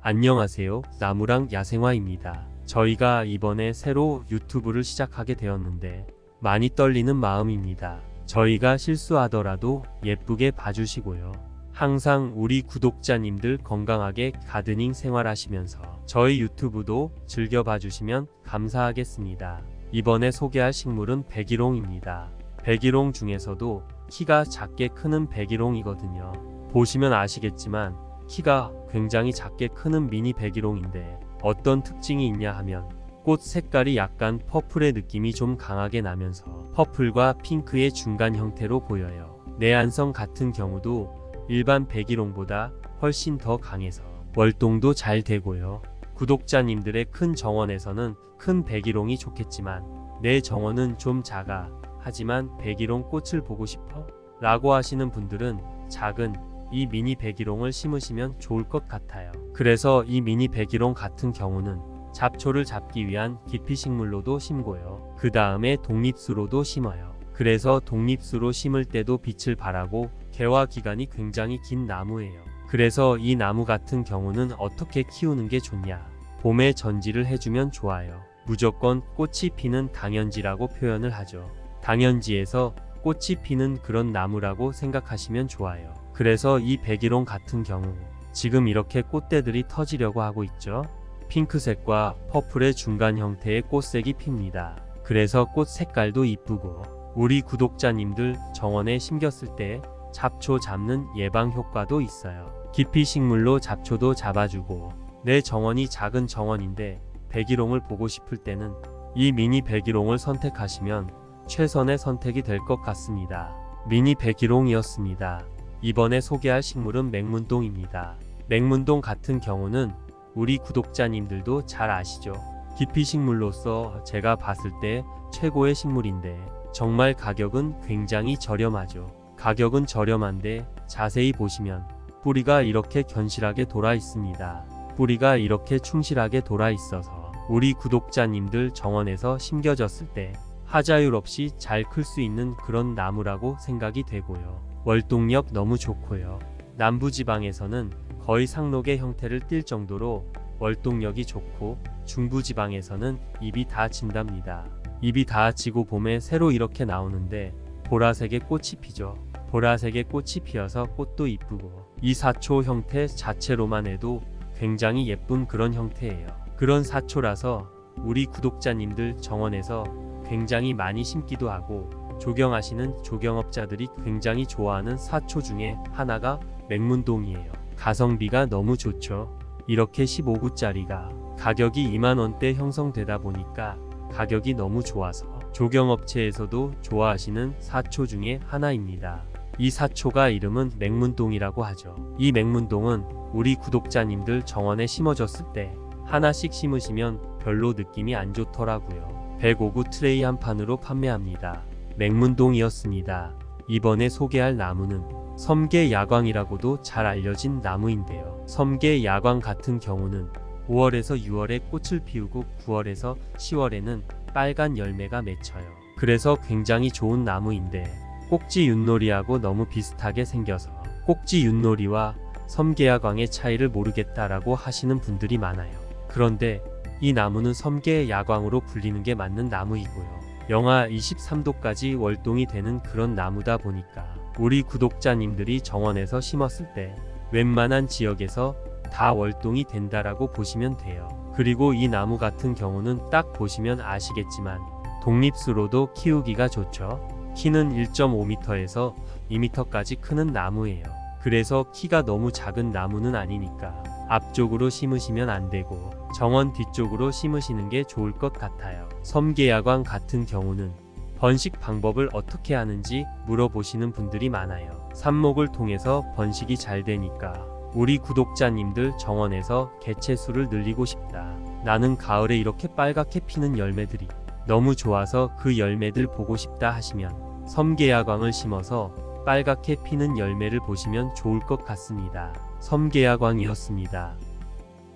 안녕하세요. 나무랑 야생화입니다. 저희가 이번에 새로 유튜브를 시작하게 되었는데 많이 떨리는 마음입니다. 저희가 실수하더라도 예쁘게 봐주시고요. 항상 우리 구독자님들 건강하게 가드닝 생활하시면서 저희 유튜브도 즐겨봐주시면 감사하겠습니다. 이번에 소개할 식물은 백일홍입니다. 백일홍 중에서도 키가 작게 크는 백일홍이거든요. 보시면 아시겠지만 키가 굉장히 작게 크는 미니 백일홍인데 어떤 특징이 있냐 하면 꽃 색깔이 약간 퍼플의 느낌이 좀 강하게 나면서 퍼플과 핑크의 중간 형태로 보여요. 내안성 같은 경우도 일반 백일홍보다 훨씬 더 강해서 월동도 잘 되고요. 구독자님들의 큰 정원에서는 큰 백일홍이 좋겠지만 내 정원은 좀 작아 하지만 백일홍 꽃을 보고 싶어? 라고 하시는 분들은 작은 이 미니 백일홍을 심으시면 좋을 것 같아요. 그래서 이 미니 백일홍 같은 경우는 잡초를 잡기 위한 기피식물로도 심고요. 그 다음에 독립수로도 심어요. 그래서 독립수로 심을 때도 빛을 발하고 개화 기간이 굉장히 긴 나무예요. 그래서 이 나무 같은 경우는 어떻게 키우는 게 좋냐? 봄에 전지를 해주면 좋아요. 무조건 꽃이 피는 당연지라고 표현을 하죠. 당연지에서 꽃이 피는 그런 나무라고 생각하시면 좋아요. 그래서 이 백일홍 같은 경우 지금 이렇게 꽃대들이 터지려고 하고 있죠. 핑크색과 퍼플의 중간 형태의 꽃색이 핍니다. 그래서 꽃 색깔도 이쁘고 우리 구독자님들 정원에 심겼을 때 잡초 잡는 예방 효과도 있어요. 기피식물로 잡초도 잡아주고 내 정원이 작은 정원인데 백일홍을 보고 싶을 때는 이 미니 백일홍을 선택하시면 최선의 선택이 될 것 같습니다. 미니 백일홍이었습니다. 이번에 소개할 식물은 맥문동입니다. 맥문동 같은 경우는 우리 구독자님들도 잘 아시죠? 기피식물로서 제가 봤을 때 최고의 식물인데 정말 가격은 굉장히 저렴하죠. 가격은 저렴한데 자세히 보시면 뿌리가 이렇게 견실하게 돌아 있습니다. 뿌리가 이렇게 충실하게 돌아 있어서 우리 구독자님들 정원에서 심겨졌을 때 하자율 없이 잘 클 수 있는 그런 나무라고 생각이 되고요. 월동력 너무 좋고요. 남부지방에서는 거의 상록의 형태를 띌 정도로 월동력이 좋고 중부지방에서는 잎이 다 진답니다. 잎이 다 지고 봄에 새로 이렇게 나오는데 보라색의 꽃이 피죠. 보라색의 꽃이 피어서 꽃도 이쁘고 이 사초 형태 자체로만 해도 굉장히 예쁜 그런 형태예요. 그런 사초라서 우리 구독자님들 정원에서 굉장히 많이 심기도 하고 조경하시는 조경업자들이 굉장히 좋아하는 사초 중에 하나가 맥문동이에요. 가성비가 너무 좋죠. 이렇게 15구짜리가 가격이 2만원대 형성되다 보니까 가격이 너무 좋아서 조경업체에서도 좋아하시는 사초 중에 하나입니다. 이 사초가 이름은 맥문동이라고 하죠. 이 맥문동은 우리 구독자님들 정원에 심어졌을 때 하나씩 심으시면 별로 느낌이 안 좋더라고요. 105구 트레이 한 판으로 판매합니다. 맥문동이었습니다. 이번에 소개할 나무는 섬계야광이라고도 잘 알려진 나무인데요. 섬계야광 같은 경우는 5월에서 6월에 꽃을 피우고 9월에서 10월에는 빨간 열매가 맺혀요. 그래서 굉장히 좋은 나무인데 꼭지윷놀이하고 너무 비슷하게 생겨서 꼭지윷놀이와 섬계야광의 차이를 모르겠다라고 하시는 분들이 많아요. 그런데 이 나무는 섬계야광으로 불리는 게 맞는 나무이고요. 영하 23도까지 월동이 되는 그런 나무다 보니까 우리 구독자님들이 정원에서 심었을 때 웬만한 지역에서 다 월동이 된다라고 보시면 돼요. 그리고 이 나무 같은 경우는 딱 보시면 아시겠지만 독립수로도 키우기가 좋죠. 키는 1.5m에서 2m까지 크는 나무예요. 그래서 키가 너무 작은 나무는 아니니까 앞쪽으로 심으시면 안 되고 정원 뒤쪽으로 심으시는 게 좋을 것 같아요. 섬계야광 같은 경우는 번식 방법을 어떻게 하는지 물어보시는 분들이 많아요. 삽목을 통해서 번식이 잘 되니까 우리 구독자님들 정원에서 개체수를 늘리고 싶다. 나는 가을에 이렇게 빨갛게 피는 열매들이 너무 좋아서 그 열매들 보고 싶다 하시면 섬계야광을 심어서 빨갛게 피는 열매를 보시면 좋을 것 같습니다. 섬계야광이었습니다.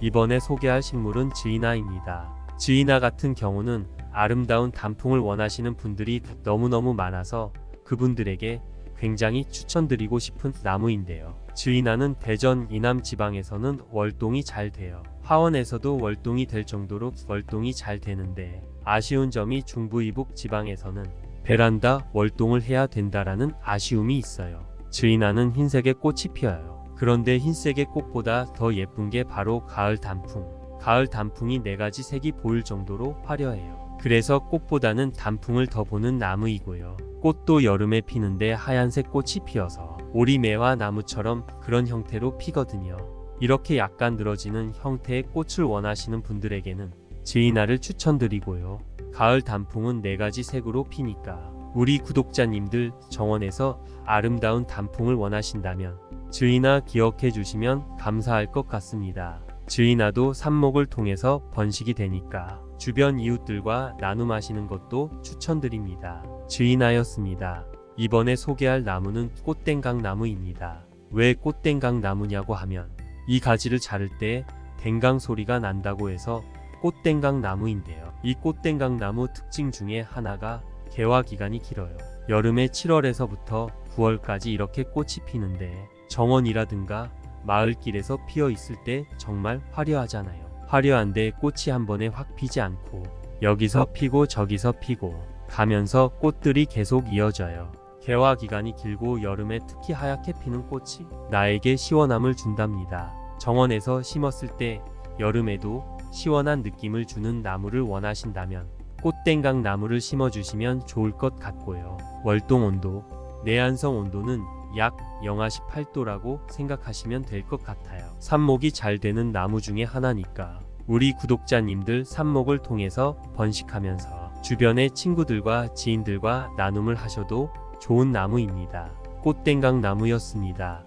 이번에 소개할 식물은 즈이나입니다. 즈이나 같은 경우는 아름다운 단풍을 원하시는 분들이 너무너무 많아서 그분들에게 굉장히 추천드리고 싶은 나무인데요. 즈이나는 대전 이남 지방에서는 월동이 잘 돼요. 화원에서도 월동이 될 정도로 월동이 잘 되는데 아쉬운 점이 중부 이북 지방에서는 베란다 월동을 해야 된다라는 아쉬움이 있어요. 즈이나는 흰색의 꽃이 피어요. 그런데 흰색의 꽃보다 더 예쁜 게 바로 가을 단풍. 가을 단풍이 4가지 색이 보일 정도로 화려해요. 그래서 꽃보다는 단풍을 더 보는 나무이고요. 꽃도 여름에 피는데 하얀색 꽃이 피어서 오리매화 나무처럼 그런 형태로 피거든요. 이렇게 약간 늘어지는 형태의 꽃을 원하시는 분들에게는 즈이나를 추천드리고요. 가을 단풍은 4가지 색으로 피니까 우리 구독자님들 정원에서 아름다운 단풍을 원하신다면 즈이나 기억해 주시면 감사할 것 같습니다. 즈이나도 삽목을 통해서 번식이 되니까 주변 이웃들과 나눔하시는 것도 추천드립니다. 즈이나였습니다. 이번에 소개할 나무는 꽃댕강 나무입니다. 왜 꽃댕강 나무냐고 하면 이 가지를 자를 때 댕강 소리가 난다고 해서 꽃댕강 나무인데요. 이 꽃댕강 나무 특징 중에 하나가 개화 기간이 길어요. 여름에 7월에서부터 9월까지 이렇게 꽃이 피는데 정원이라든가 마을길에서 피어 있을 때 정말 화려하잖아요. 화려한데 꽃이 한 번에 확 피지 않고 여기서 피고 저기서 피고 가면서 꽃들이 계속 이어져요. 개화 기간이 길고 여름에 특히 하얗게 피는 꽃이 나에게 시원함을 준답니다. 정원에서 심었을 때 여름에도 시원한 느낌을 주는 나무를 원하신다면 꽃댕강 나무를 심어주시면 좋을 것 같고요. 월동 온도, 내한성 온도는 약 영하 18도라고 생각하시면 될 것 같아요. 삽목이 잘 되는 나무 중에 하나니까 우리 구독자님들 삽목을 통해서 번식하면서 주변의 친구들과 지인들과 나눔을 하셔도 좋은 나무입니다. 꽃댕강 나무였습니다.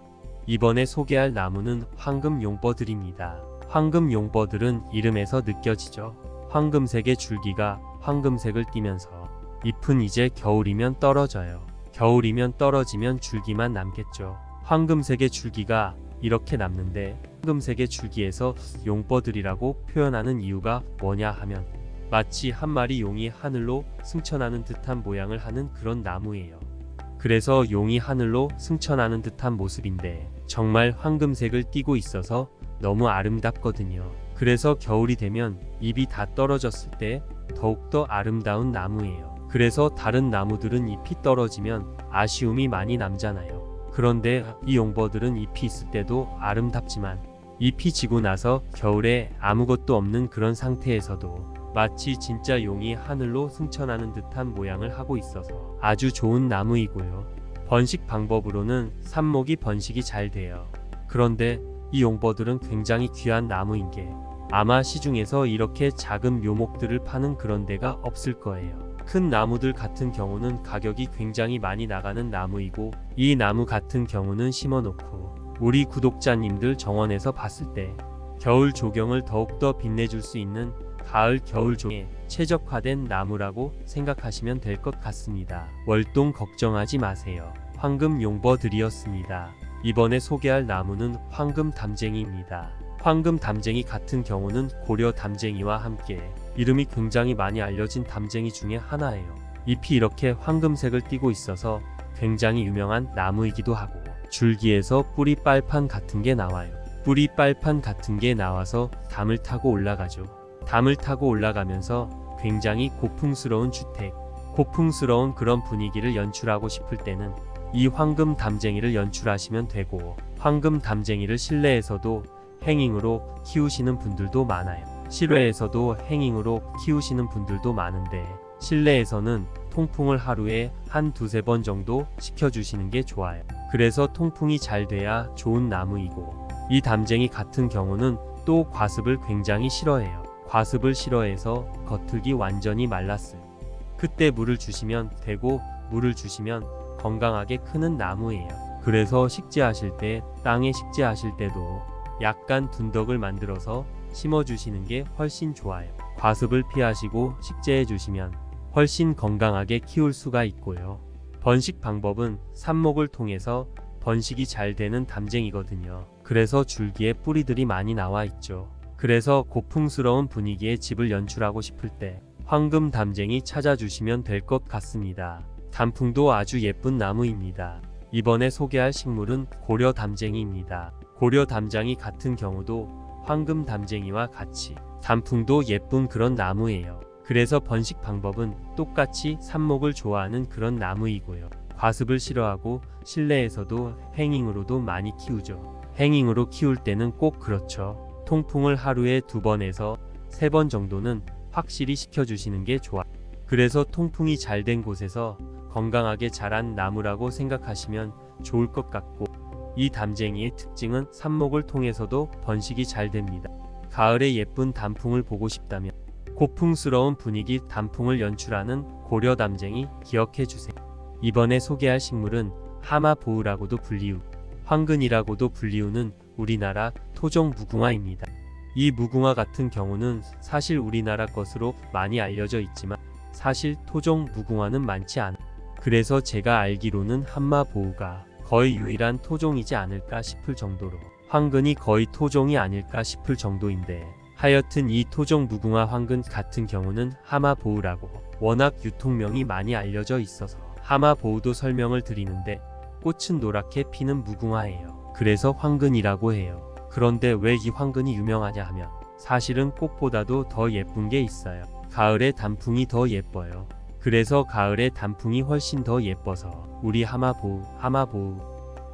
이번에 소개할 나무는 황금용버들입니다. 황금용버들은 이름에서 느껴지죠. 황금색의 줄기가 황금색을 띠면서 잎은 이제 겨울이면 떨어져요. 겨울이면 떨어지면 줄기만 남겠죠. 황금색의 줄기가 이렇게 남는데 황금색의 줄기에서 용버들이라고 표현하는 이유가 뭐냐 하면 마치 한 마리 용이 하늘로 승천하는 듯한 모양을 하는 그런 나무예요. 그래서 용이 하늘로 승천하는 듯한 모습인데 정말 황금색을 띠고 있어서 너무 아름답거든요. 그래서 겨울이 되면 잎이 다 떨어졌을 때 더욱더 아름다운 나무예요. 그래서 다른 나무들은 잎이 떨어지면 아쉬움이 많이 남잖아요. 그런데 이 용버들은 잎이 있을 때도 아름답지만 잎이 지고 나서 겨울에 아무것도 없는 그런 상태에서도 마치 진짜 용이 하늘로 승천하는 듯한 모양을 하고 있어서 아주 좋은 나무이고요. 번식 방법으로는 삽목이 번식이 잘 돼요. 그런데 이 용버들은 굉장히 귀한 나무인 게 아마 시중에서 이렇게 작은 묘목들을 파는 그런 데가 없을 거예요. 큰 나무들 같은 경우는 가격이 굉장히 많이 나가는 나무이고 이 나무 같은 경우는 심어놓고 우리 구독자님들 정원에서 봤을 때 겨울 조경을 더욱더 빛내줄 수 있는 가을 겨울 조경에 최적화된 나무라고 생각하시면 될 것 같습니다. 월동 걱정하지 마세요. 황금용버들이었습니다. 이번에 소개할 나무는 황금담쟁이입니다. 황금담쟁이 같은 경우는 고려담쟁이와 함께 이름이 굉장히 많이 알려진 담쟁이 중에 하나예요. 잎이 이렇게 황금색을 띠고 있어서 굉장히 유명한 나무이기도 하고 줄기에서 뿌리 빨판 같은 게 나와요. 뿌리 빨판 같은 게 나와서 담을 타고 올라가죠. 담을 타고 올라가면서 굉장히 고풍스러운 주택, 고풍스러운 그런 분위기를 연출하고 싶을 때는 이 황금담쟁이를 연출하시면 되고 황금담쟁이를 실내에서도 행잉으로 키우시는 분들도 많아요. 실외에서도 행잉으로 키우시는 분들도 많은데 실내에서는 통풍을 하루에 한 두세 번 정도 시켜주시는 게 좋아요. 그래서 통풍이 잘 돼야 좋은 나무이고 이 담쟁이 같은 경우는 또 과습을 굉장히 싫어해요. 과습을 싫어해서 겉흙이 완전히 말랐어요. 그때 물을 주시면 되고 물을 주시면 건강하게 크는 나무예요. 그래서 식재하실 때 땅에 식재하실 때도 약간 둔덕을 만들어서 심어주시는 게 훨씬 좋아요. 과습을 피하시고 식재해 주시면 훨씬 건강하게 키울 수가 있고요. 번식 방법은 삽목을 통해서 번식이 잘 되는 담쟁이거든요. 그래서 줄기에 뿌리들이 많이 나와 있죠. 그래서 고풍스러운 분위기의 집을 연출하고 싶을 때 황금담쟁이 찾아주시면 될 것 같습니다. 단풍도 아주 예쁜 나무입니다. 이번에 소개할 식물은 고려담쟁이입니다. 고려담장이 같은 경우도 황금담쟁이와 같이 단풍도 예쁜 그런 나무예요. 그래서 번식 방법은 똑같이 삽목을 좋아하는 그런 나무이고요. 과습을 싫어하고 실내에서도 행잉으로도 많이 키우죠. 행잉으로 키울 때는 꼭 그렇죠. 통풍을 하루에 2번에서 3번 정도는 확실히 시켜주시는 게 좋아요. 그래서 통풍이 잘 된 곳에서 건강하게 자란 나무라고 생각하시면 좋을 것 같고, 이 담쟁이의 특징은 삽목을 통해서도 번식이 잘 됩니다. 가을에 예쁜 단풍을 보고 싶다면 고풍스러운 분위기 단풍을 연출하는 고려담쟁이 기억해주세요. 이번에 소개할 식물은 하마보우라고도 불리우, 황근이라고도 불리우는 우리나라 토종 무궁화입니다. 이 무궁화 같은 경우는 사실 우리나라 것으로 많이 알려져 있지만 사실 토종 무궁화는 많지 않아. 그래서 제가 알기로는 하마보우가 거의 유일한 토종이지 않을까 싶을 정도로, 황근이 거의 토종이 아닐까 싶을 정도인데, 하여튼 이 토종 무궁화 황근 같은 경우는 하마보우라고 워낙 유통명이 많이 알려져 있어서 하마보우도 설명을 드리는데, 꽃은 노랗게 피는 무궁화예요. 그래서 황근이라고 해요. 그런데 왜 이 황근이 유명하냐 하면 사실은 꽃보다도 더 예쁜 게 있어요. 가을에 단풍이 더 예뻐요. 그래서 가을에 단풍이 훨씬 더 예뻐서 우리 하마보우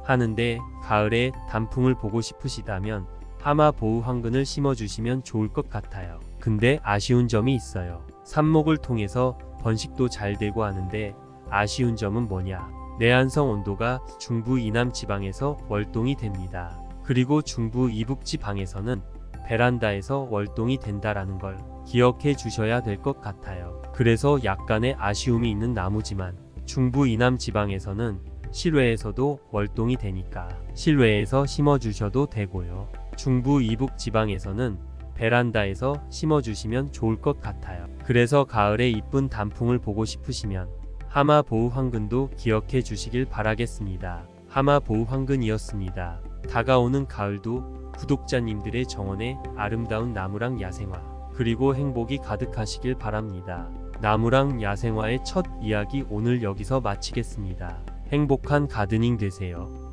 하는데, 가을에 단풍을 보고 싶으시다면 하마보우 황근을 심어주시면 좋을 것 같아요. 근데 아쉬운 점이 있어요. 삽목을 통해서 번식도 잘 되고 하는데, 아쉬운 점은 뭐냐? 내한성 온도가 중부 이남 지방에서 월동이 됩니다. 그리고 중부 이북 지방에서는 베란다에서 월동이 된다라는 걸 기억해 주셔야 될 것 같아요. 그래서 약간의 아쉬움이 있는 나무지만 중부 이남 지방에서는 실외에서도 월동이 되니까 실외에서 심어주셔도 되고요. 중부 이북 지방에서는 베란다에서 심어주시면 좋을 것 같아요. 그래서 가을에 이쁜 단풍을 보고 싶으시면 하마보우 황근도 기억해 주시길 바라겠습니다. 하마보우 황근이었습니다. 다가오는 가을도 구독자님들의 정원에 아름다운 나무랑 야생화, 그리고 행복이 가득하시길 바랍니다. 나무랑 야생화의 첫 이야기 오늘 여기서 마치겠습니다. 행복한 가드닝 되세요.